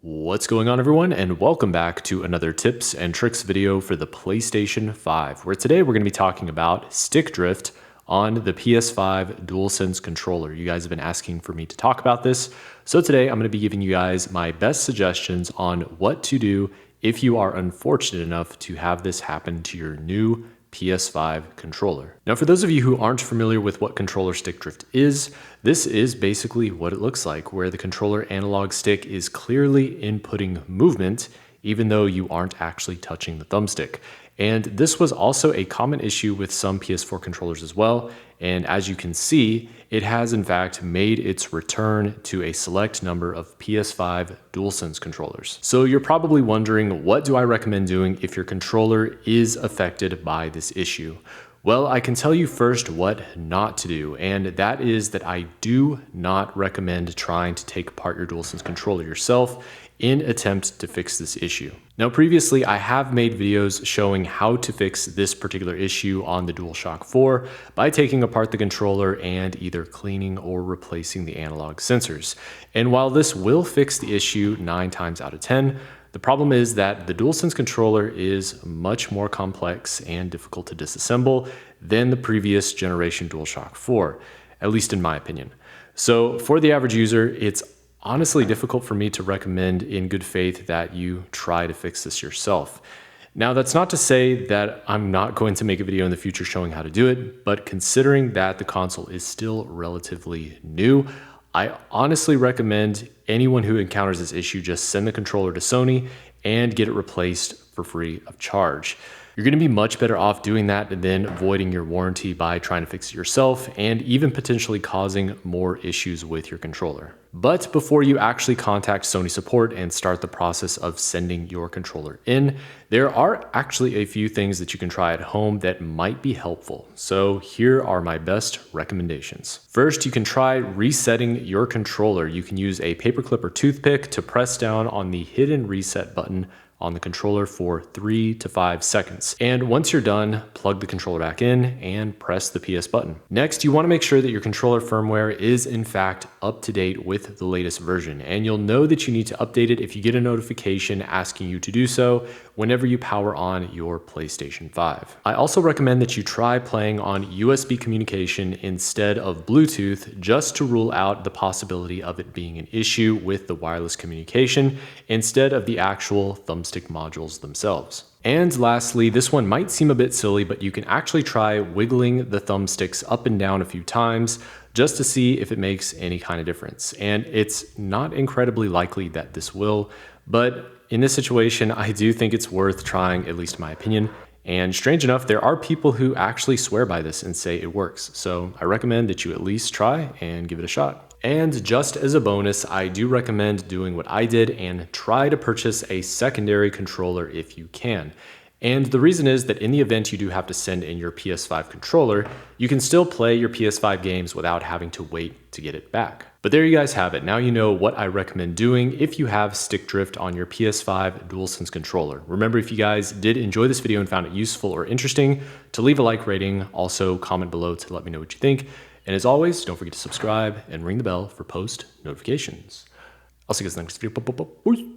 What's going on, everyone, and welcome back to another tips and tricks video for the PlayStation 5, where today we're going to be talking about stick drift on the PS5 DualSense controller. You guys have been asking for me to talk about this, so today I'm going to be giving you guys my best suggestions on what to do if you are unfortunate enough to have this happen to your new PS5 controller. Now, for those of you who aren't familiar with what controller stick drift is, this is basically what it looks like, where the controller analog stick is clearly inputting movement, even though you aren't actually touching the thumbstick. And this was also a common issue with some PS4 controllers as well. And as you can see, it has in fact made its return to a select number of PS5 DualSense controllers. So you're probably wondering, what do I recommend doing if your controller is affected by this issue? Well, I can tell you first what not to do, and that is that I do not recommend trying to take apart your DualSense controller yourself in attempt to fix this issue. Now, previously, I have made videos showing how to fix this particular issue on the DualShock 4 by taking apart the controller and either cleaning or replacing the analog sensors. And while this will fix the issue 9 times out of 10, the problem is that the DualSense controller is much more complex and difficult to disassemble than the previous generation DualShock 4, at least in my opinion. So for the average user, it's honestly difficult for me to recommend in good faith that you try to fix this yourself. Now, that's not to say that I'm not going to make a video in the future showing how to do it, but considering that the console is still relatively new, I honestly recommend anyone who encounters this issue just send the controller to Sony and get it replaced for free of charge. You're going to be much better off doing that than voiding your warranty by trying to fix it yourself and even potentially causing more issues with your controller. But before you actually contact Sony support and start the process of sending your controller in, there are actually a few things that you can try at home that might be helpful. So here are my best recommendations. First, you can try resetting your controller. You can use a paperclip or toothpick to press down on the hidden reset button on the controller for 3 to 5 seconds. And once you're done, plug the controller back in and press the PS button. Next, you want to make sure that your controller firmware is in fact up to date with the latest version. And you'll know that you need to update it if you get a notification asking you to do so whenever you power on your PlayStation 5. I also recommend that you try playing on USB communication instead of Bluetooth, just to rule out the possibility of it being an issue with the wireless communication instead of the actual thumbstick modules themselves. And lastly, this one might seem a bit silly, but you can actually try wiggling the thumbsticks up and down a few times just to see if it makes any kind of difference. And it's not incredibly likely that this will, but in this situation, I do think it's worth trying, at least in my opinion. And strange enough, there are people who actually swear by this and say it works. So I recommend that you at least try and give it a shot. And just as a bonus, I do recommend doing what I did and try to purchase a secondary controller if you can. And the reason is that in the event you do have to send in your PS5 controller, you can still play your PS5 games without having to wait to get it back. But there you guys have it. Now you know what I recommend doing if you have stick drift on your PS5 DualSense controller. Remember, if you guys did enjoy this video and found it useful or interesting, to leave a like rating, also comment below to let me know what you think. And as always, don't forget to subscribe and ring the bell for post notifications. I'll see you guys in the next video. Peace.